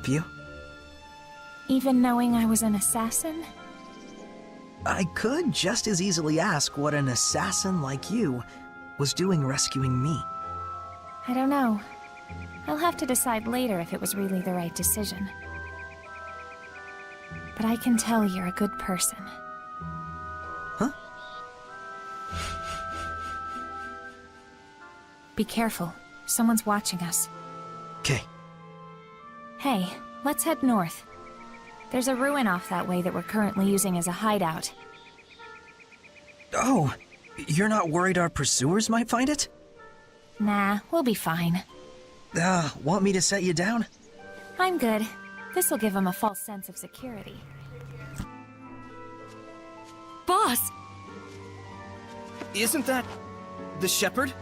help you? Even knowing I was an assassin? I could just as easily ask what an assassin like you was doing rescuing me. I don't know. I'll have to decide later if it was really the right decision. But I can tell you're a good person. Huh? Be careful. Someone's watching us. Okay. Hey, let's head north. There's a ruin off that way that we're currently using as a hideout. Oh, you're not worried our pursuers might find it? Nah, we'll be fine. Want me to set you down? I'm good. This'll give them a false sense of security. Boss! Isn't that the shepherd?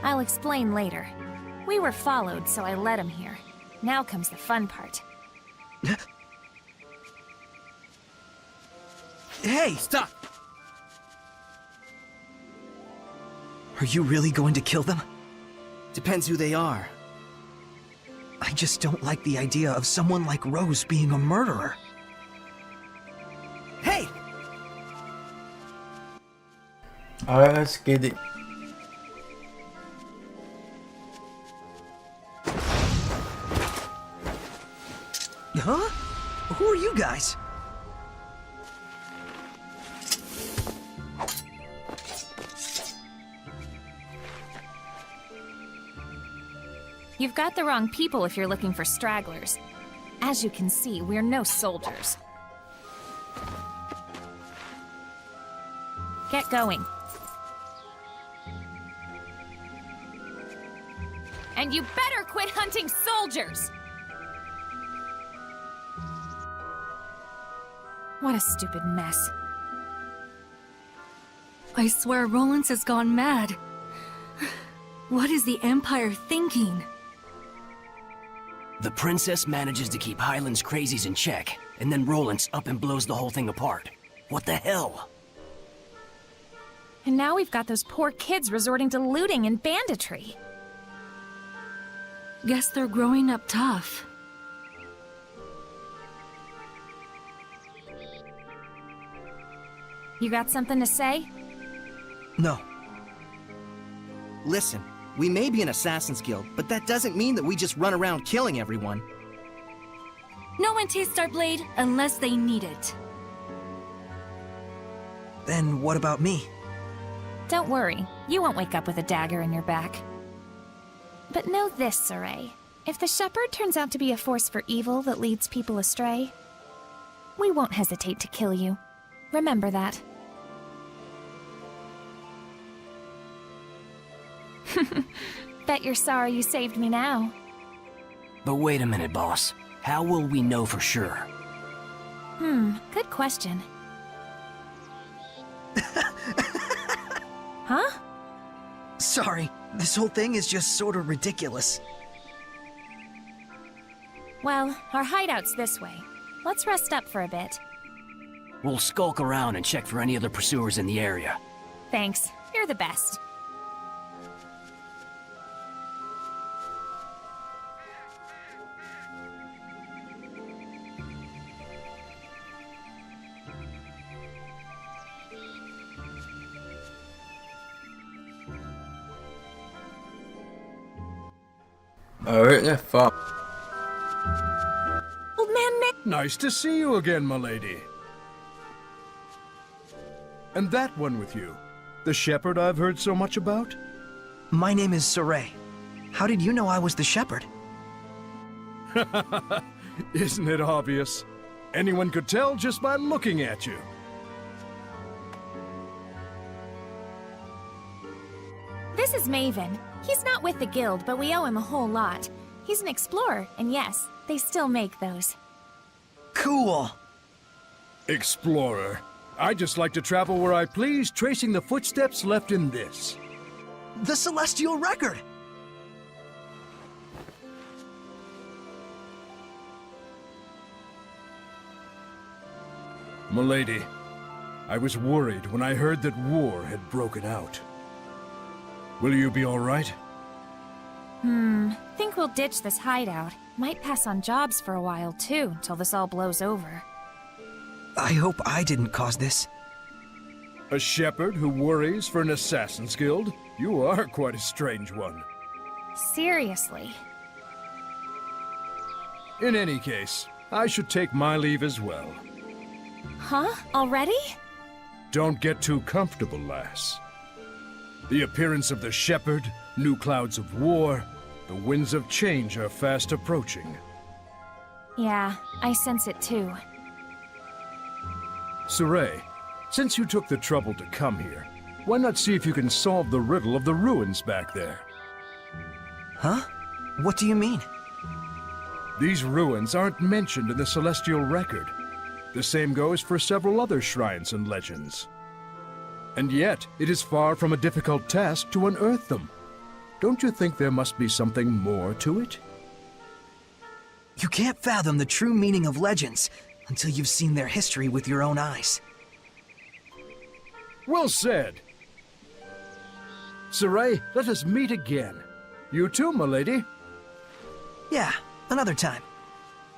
I'll explain later. We were followed, so I led him here. Now comes the fun part. Hey! Stop! Are you really going to kill them? Depends who they are. I just don't like the idea of someone like Rose being a murderer. Hey! Alright, let's get it. Huh? Who are you guys? You've got the wrong people if you're looking for stragglers. As you can see, we're no soldiers. Get going. And you better quit hunting soldiers! What a stupid mess. I swear Rollins has gone mad. What is the Empire thinking? The princess manages to keep Highland's crazies in check, and then Rollins up and blows the whole thing apart. What the hell? And now we've got those poor kids resorting to looting and banditry. Guess they're growing up tough. You got something to say? No. Listen, we may be an assassin's guild, but that doesn't mean that we just run around killing everyone. No one tastes our blade unless they need it. Then what about me? Don't worry, you won't wake up with a dagger in your back. But know this, Saray. If the shepherd turns out to be a force for evil that leads people astray, we won't hesitate to kill you. Remember that. Bet you're sorry you saved me now. But wait a minute, boss. How will we know for sure? Good question. Huh? Sorry, this whole thing is just sort of ridiculous. Well, our hideout's this way. Let's rest up for a bit. We'll skulk around and check for any other pursuers in the area. Thanks. You're the best. Alright, yeah, fuck. Old man Nick. Nice to see you again, my lady. And that one with you, the shepherd I've heard so much about? My name is Saray. How did you know I was the shepherd? Isn't it obvious? Anyone could tell just by looking at you. This is Maven. He's not with the guild, but we owe him a whole lot. He's an explorer, and yes, they still make those. Cool. Explorer. I just like to travel where I please, tracing the footsteps left in this. The Celestial Record! Milady, I was worried when I heard that war had broken out. Will you be all right? Think we'll ditch this hideout. Might pass on jobs for a while, too, till this all blows over. I hope I didn't cause this. A shepherd who worries for an assassin's guild? You are quite a strange one. Seriously. In any case, I should take my leave as well. Huh? Already? Don't get too comfortable, lass. The appearance of the shepherd, new clouds of war, the winds of change are fast approaching. Yeah, I sense it too. Saray, since you took the trouble to come here, why not see if you can solve the riddle of the ruins back there? Huh? What do you mean? These ruins aren't mentioned in the celestial record. The same goes for several other shrines and legends. And yet, it is far from a difficult task to unearth them. Don't you think there must be something more to it? You can't fathom the true meaning of legends until you've seen their history with your own eyes. Well said. Saray, let us meet again. You too, my lady. Yeah, another time.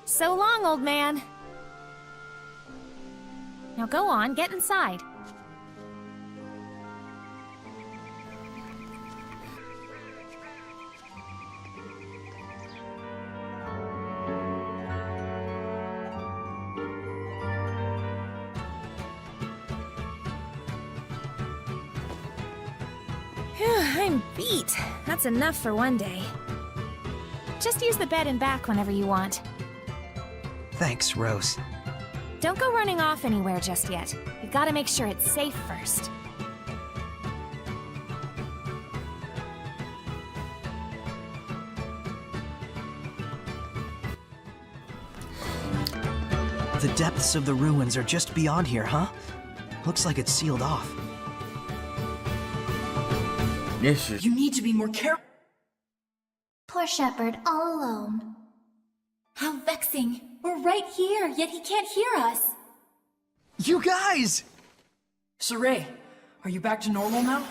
So long, old man. Now go on, get inside. I'm beat. That's enough for one day. Just use the bed and back whenever you want. Thanks, Rose. Don't go running off anywhere just yet. You gotta make sure it's safe first. The depths of the ruins are just beyond here, huh? Looks like it's sealed off. Yes, sir. You need to be more careful. Poor shepherd, all alone. How vexing. We're right here, yet he can't hear us. You guys! Saray, are you back to normal now?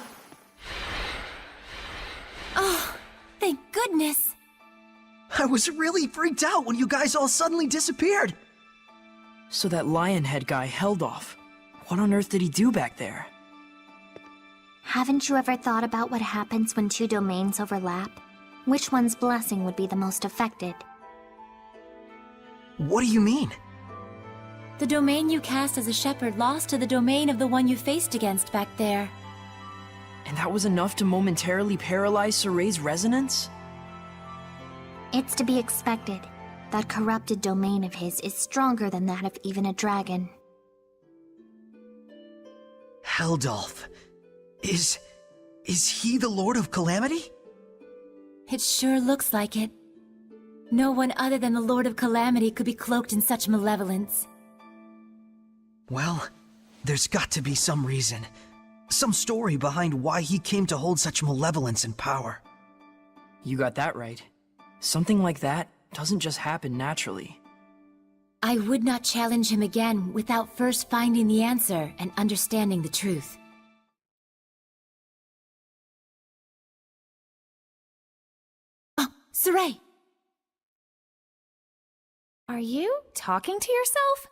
Oh, thank goodness. I was really freaked out when you guys all suddenly disappeared. So that lion head guy held off. What on earth did he do back there? Haven't you ever thought about what happens when two domains overlap? Which one's blessing would be the most affected? What do you mean? The domain you cast as a shepherd lost to the domain of the one you faced against back there. And that was enough to momentarily paralyze Saray's resonance? It's to be expected. That corrupted domain of his is stronger than that of even a dragon. Heldolf. Is he the Lord of Calamity? It sure looks like it. No one other than the Lord of Calamity could be cloaked in such malevolence. Well, there's got to be some reason. Some story behind why he came to hold such malevolence and power. You got that right. Something like that doesn't just happen naturally. I would not challenge him again without first finding the answer and understanding the truth. Oh, Saray! Are you talking to yourself?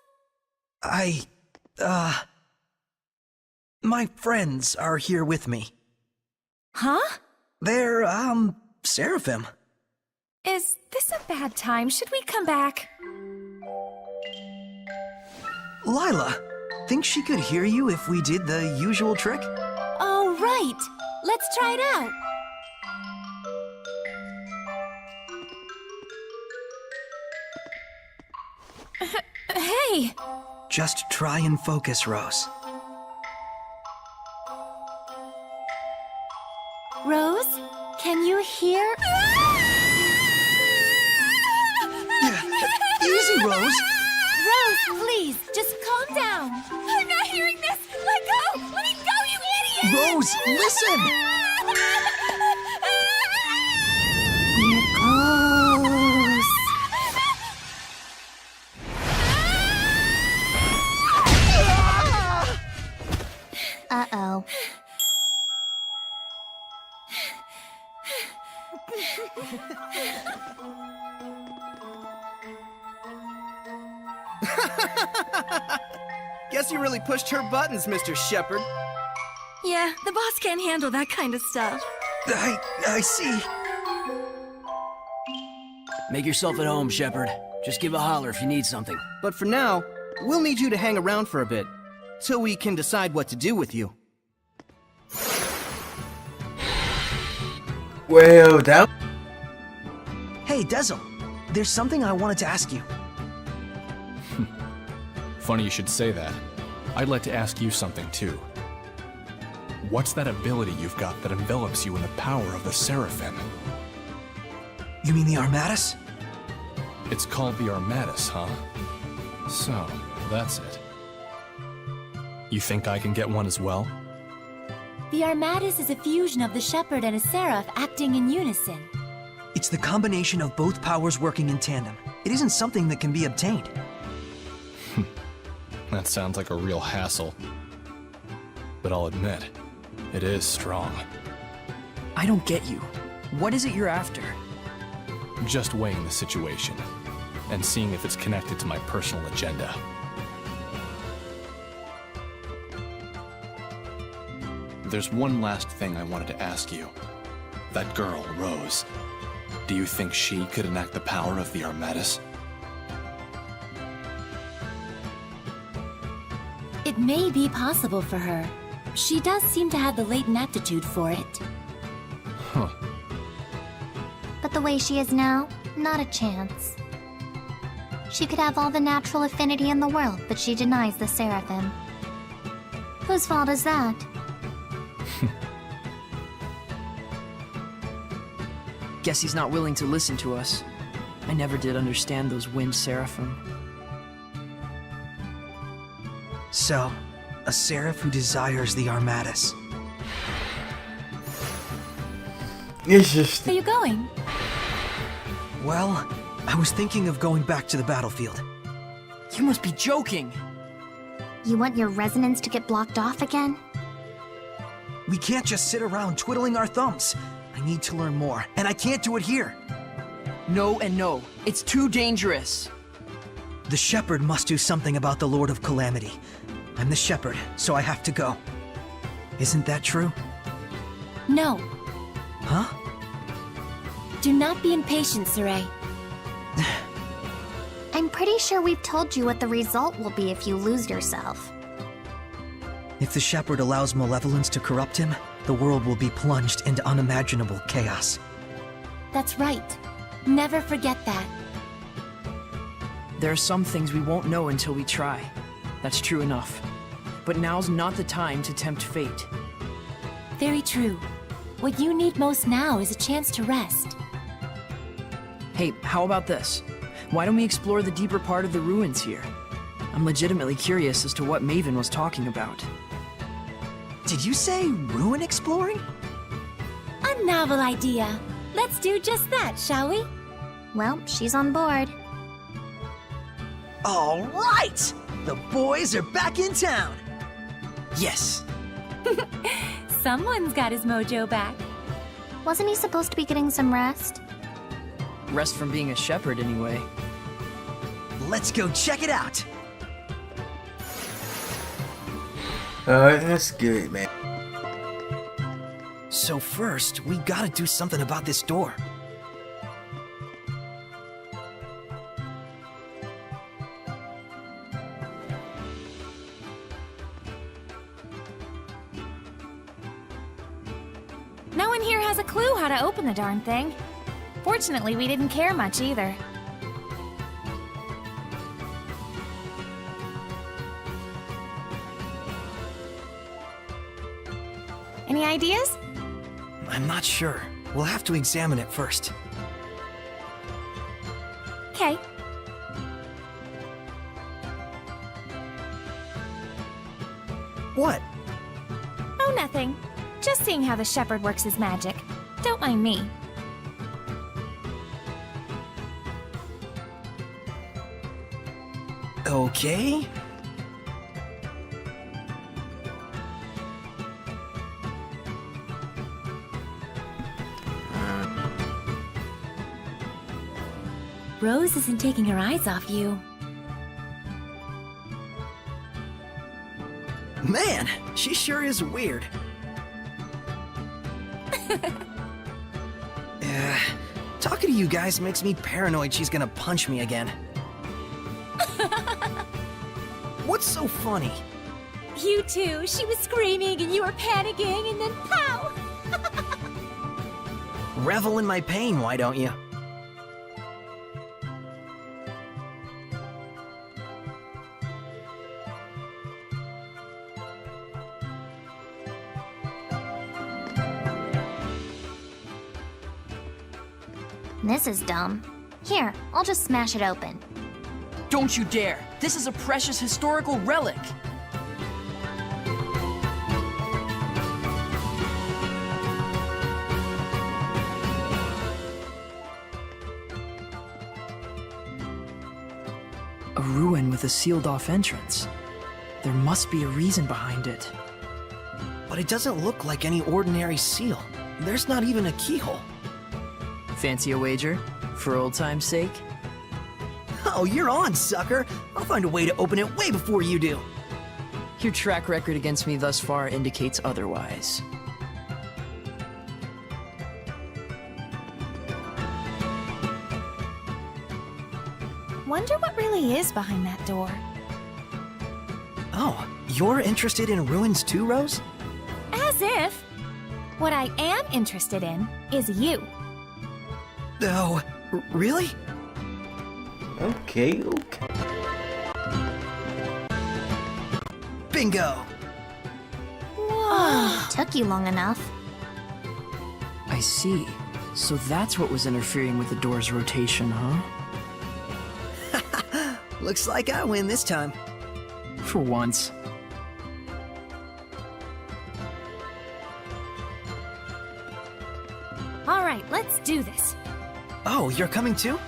My friends are here with me. Huh? They're, seraphim. Is this a bad time? Should we come back? Lila, think she could hear you if we did the usual trick? Oh, right! Let's try it out! Hey! Just try and focus, Rose. Rose, can you hear? Easy, Rose! Rose, please, just calm down. I'm not hearing this! Let go! Let me go, you idiot! Rose, listen! Here goes. Uh-oh. Guess you really pushed her buttons, Mr. Shepard. Yeah, the boss can't handle that kind of stuff. I see. Make yourself at home, Shepard. Just give a holler if you need something. But for now, we'll need you to hang around for a bit, till we can decide what to do with you. Well, that. Hey, Dezel. There's something I wanted to ask you. Funny you should say that. I'd like to ask you something too. What's that ability you've got that envelops you in the power of the Seraphim? You mean the Armatus? It's called the Armatus, huh? So, that's it. You think I can get one as well? The Armatus is a fusion of the Shepherd and a Seraph acting in unison. It's the combination of both powers working in tandem. It isn't something that can be obtained. That sounds like a real hassle. But I'll admit, it is strong. I don't get you. What is it you're after? Just weighing the situation, and seeing if it's connected to my personal agenda. There's one last thing I wanted to ask you. That girl, Rose, do you think she could enact the power of the Armatus? It may be possible for her. She does seem to have the latent aptitude for it. Huh. But the way she is now, not a chance. She could have all the natural affinity in the world, but she denies the Seraphim. Whose fault is that? Guess he's not willing to listen to us. I never did understand those winged Seraphim. So, a seraph who desires the Armatus. It's just. Are you going? Well, I was thinking of going back to the battlefield. You must be joking! You want your resonance to get blocked off again? We can't just sit around twiddling our thumbs. I need to learn more, and I can't do it here. No and no. It's too dangerous. The Shepherd must do something about the Lord of Calamity. I'm the Shepherd, so I have to go. Isn't that true? No. Huh? Do not be impatient, Saray. I'm pretty sure we've told you what the result will be if you lose yourself. If the Shepherd allows malevolence to corrupt him, the world will be plunged into unimaginable chaos. That's right. Never forget that. There are some things we won't know until we try. That's true enough. But now's not the time to tempt fate. Very true. What you need most now is a chance to rest. Hey, how about this? Why don't we explore the deeper part of the ruins here? I'm legitimately curious as to what Maven was talking about. Did you say ruin exploring? A novel idea. Let's do just that, shall we? Well, she's on board. All right! The boys are back in town! Yes! Someone's got his mojo back. Wasn't he supposed to be getting some rest? Rest from being a shepherd, anyway. Let's go check it out! Alright, that's good, man. So first, we gotta do something about this door. No one here has a clue how to open the darn thing. Fortunately, we didn't care much either. Any ideas? I'm not sure. We'll have to examine it first. Okay. What? Oh, nothing. Just seeing how the Shepherd works his magic. Don't mind me. Okay. Rose isn't taking her eyes off you. Man, she sure is weird. Talking to you guys makes me paranoid she's gonna punch me again. What's so funny? You too. She was screaming and you were panicking and then pow! Revel in my pain, why don't you? This is dumb. Here, I'll just smash it open. Don't you dare! This is a precious historical relic! A ruin with a sealed-off entrance. There must be a reason behind it. But it doesn't look like any ordinary seal. There's not even a keyhole. Fancy a wager? For old time's sake? Oh, you're on, sucker! I'll find a way to open it way before you do. Your track record against me thus far indicates otherwise. Wonder what really is behind that door. Oh, you're interested in ruins too, Rose? As if. What I am interested in is you. Oh, really? Okay. Bingo! Took you long enough. I see. So that's what was interfering with the door's rotation, huh? Looks like I win this time. For once. All right, let's do this. Oh, you're coming too?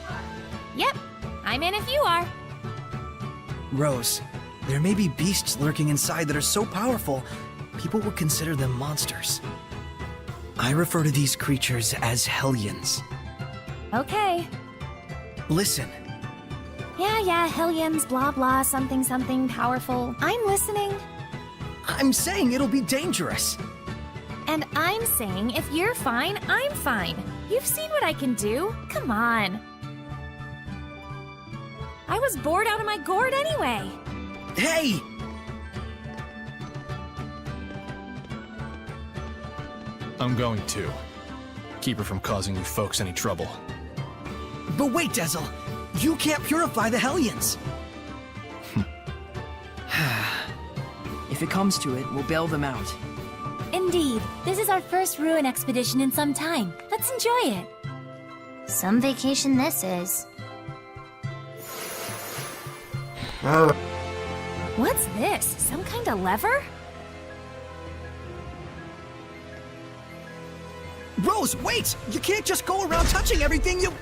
Yep, I'm in if you are. Rose, there may be beasts lurking inside that are so powerful, people would consider them monsters. I refer to these creatures as Hellions. Okay. Listen, Yeah, Hellions, blah blah, something something powerful. I'm listening. I'm saying it'll be dangerous. And I'm saying if you're fine, I'm fine. You've seen what I can do. Come on. I was bored out of my gourd anyway. Hey! I'm going to. Keep her from causing you folks any trouble. But wait, Dezel! You can't purify the Hellions! If it comes to it, we'll bail them out. Indeed. This is our first ruin expedition in some time. Let's enjoy it. Some vacation this is. What's this? Some kind of lever? Rose, wait! You can't just go around touching everything you...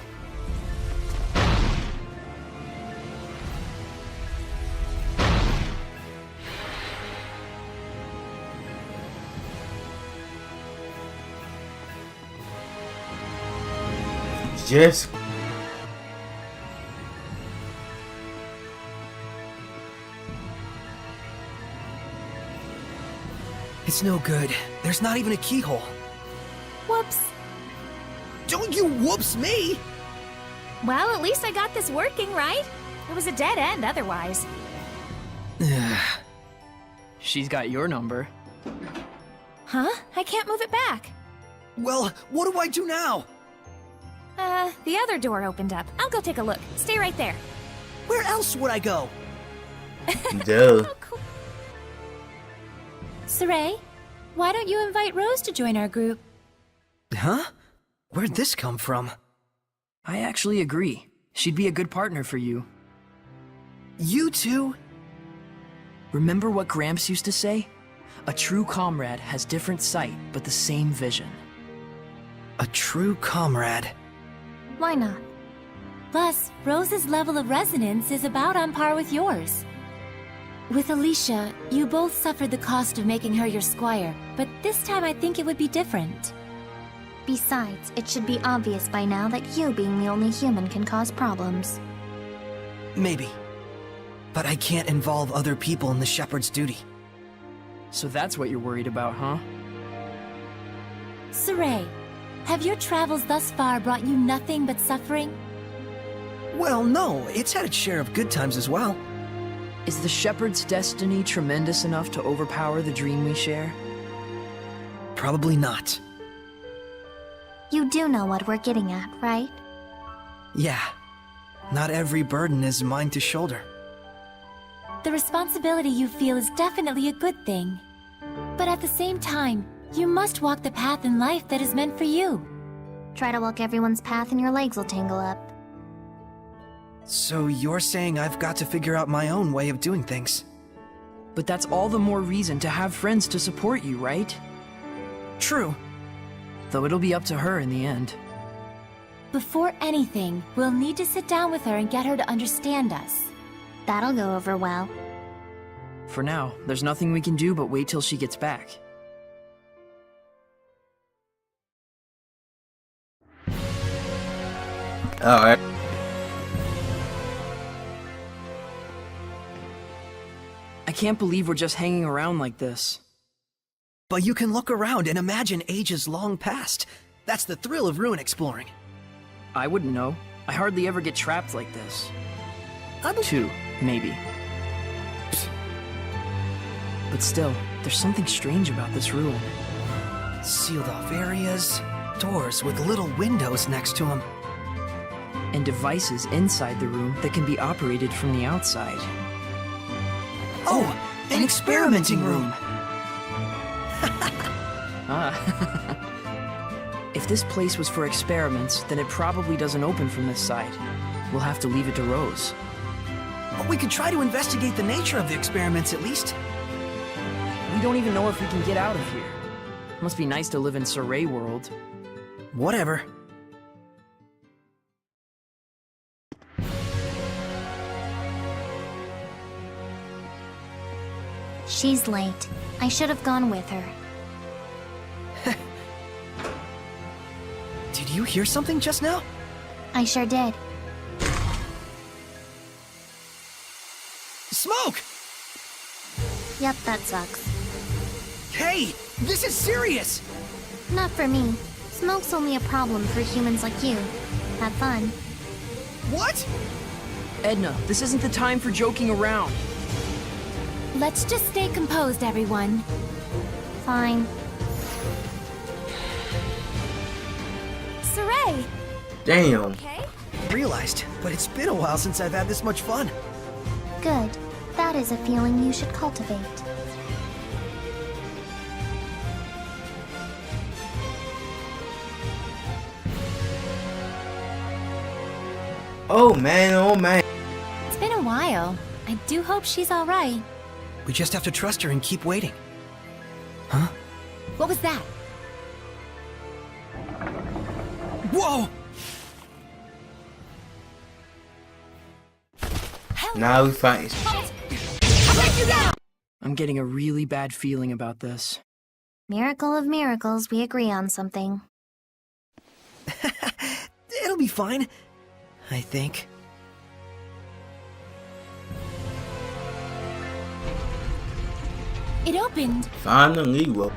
Just It's no good. There's not even a keyhole. Whoops. Don't you whoops me! Well, at least I got this working, right? It was a dead end otherwise. She's got your number. Huh? I can't move it back. Well, what do I do now? The other door opened up. I'll go take a look. Stay right there. Where else would I go? duh. Oh, cool. Saray, why don't you invite Rose to join our group? Huh? Where'd this come from? I actually agree. She'd be a good partner for you. You two? Remember what Gramps used to say? A true comrade has different sight, but the same vision. A true comrade. Why not? Plus, Rose's level of resonance is about on par with yours. With Alicia, you both suffered the cost of making her your squire, but this time I think it would be different. Besides, it should be obvious by now that you being the only human can cause problems. Maybe. But I can't involve other people in the shepherd's duty. So that's what you're worried about, huh? Saray, have your travels thus far brought you nothing but suffering? Well, no, it's had its share of good times as well. Is the shepherd's destiny tremendous enough to overpower the dream we share? Probably not. You do know what we're getting at, right? Yeah. Not every burden is mine to shoulder. The responsibility you feel is definitely a good thing. But at the same time, you must walk the path in life that is meant for you. Try to walk everyone's path and your legs will tangle up. So you're saying I've got to figure out my own way of doing things? But that's all the more reason to have friends to support you, right? True. Though it'll be up to her in the end. Before anything, we'll need to sit down with her and get her to understand us. That'll go over well. For now, there's nothing we can do but wait till she gets back. Alright. I can't believe we're just hanging around like this. But you can look around and imagine ages long past. That's the thrill of ruin exploring. I wouldn't know. I hardly ever get trapped like this. 2, maybe. But still, there's something strange about this ruin. Sealed off areas, doors with little windows next to them. And devices inside the room that can be operated from the outside. Oh, an experimenting room! If this place was for experiments, then it probably doesn't open from this side. We'll have to leave it to Rose. But we could try to investigate the nature of the experiments at least. We don't even know if we can get out of here. Must be nice to live in Saray world. Whatever. She's late. I should have gone with her. Did you hear something just now? I sure did. Smoke! Yep, that sucks. Hey, this is serious! Not for me. Smoke's only a problem for humans like you. Have fun. What? Edna, this isn't the time for joking around. Let's just stay composed, everyone. Fine. Saray! Damn. Okay? Realized, but it's been a while since I've had this much fun. Good. That is a feeling you should cultivate. Oh man, oh man. It's been a while. I do hope she's all right. We just have to trust her and keep waiting. Huh? What was that? Whoa! Now we fight. I'm getting a really bad feeling about this. Miracle of miracles, we agree on something. It'll be fine. I think. It opened. Finally, well.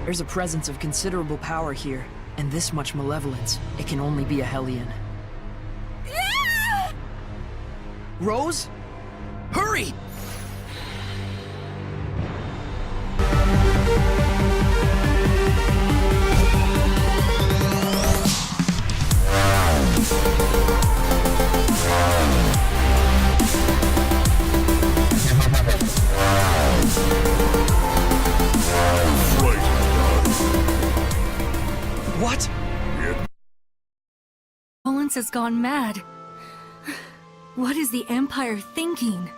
There's a presence of considerable power here, and this much malevolence. It can only be a Hellion. Rose? Hurry! What? Rollins has gone mad. What is the Empire thinking?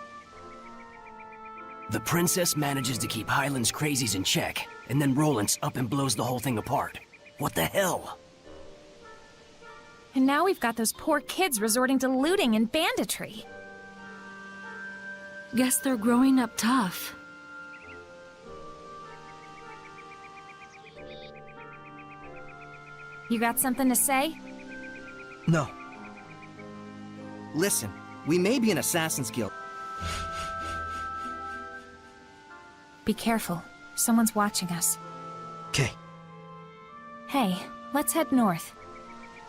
The princess manages to keep Highland's crazies in check, and then Rollins up and blows the whole thing apart. What the hell? And now we've got those poor kids resorting to looting and banditry. Guess they're growing up tough. You got something to say? No. Listen, we may be an assassin's guild. Be careful. Someone's watching us. Okay. Hey, let's head north.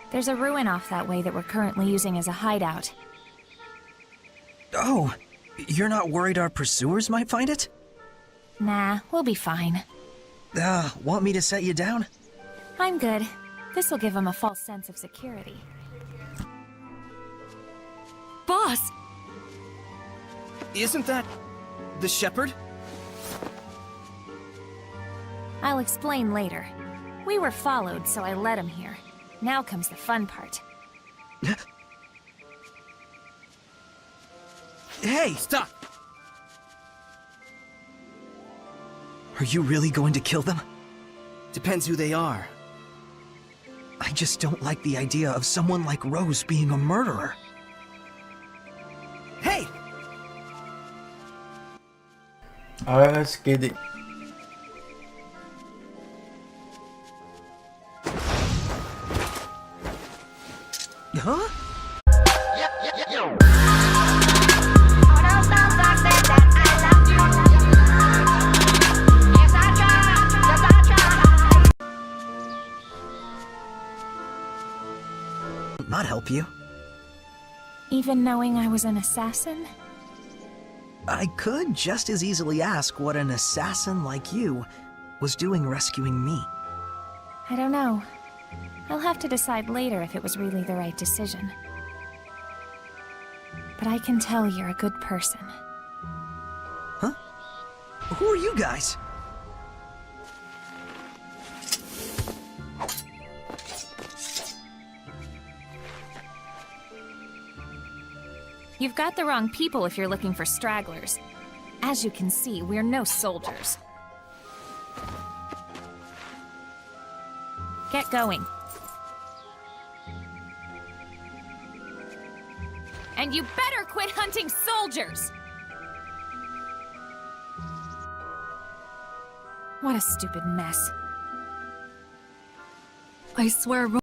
There's a ruin off that way that we're currently using as a hideout. Oh, you're not worried our pursuers might find it? Nah, we'll be fine. Want me to set you down? I'm good. This'll give them a false sense of security. Boss! Isn't that the shepherd? I'll explain later. We were followed, so I led him here. Now comes the fun part. Hey! Stop! Are you really going to kill them? Depends who they are. I just don't like the idea of someone like Rose being a murderer. Hey! Alright, let's get it. Huh? Not help you. Even knowing I was an assassin? I could just as easily ask what an assassin like you was doing rescuing me. I don't know. I'll have to decide later if it was really the right decision. But I can tell you're a good person. Huh? Who are you guys? You've got the wrong people if you're looking for stragglers. As you can see, we're no soldiers. Get going. And you better quit hunting soldiers! What a stupid mess. I swear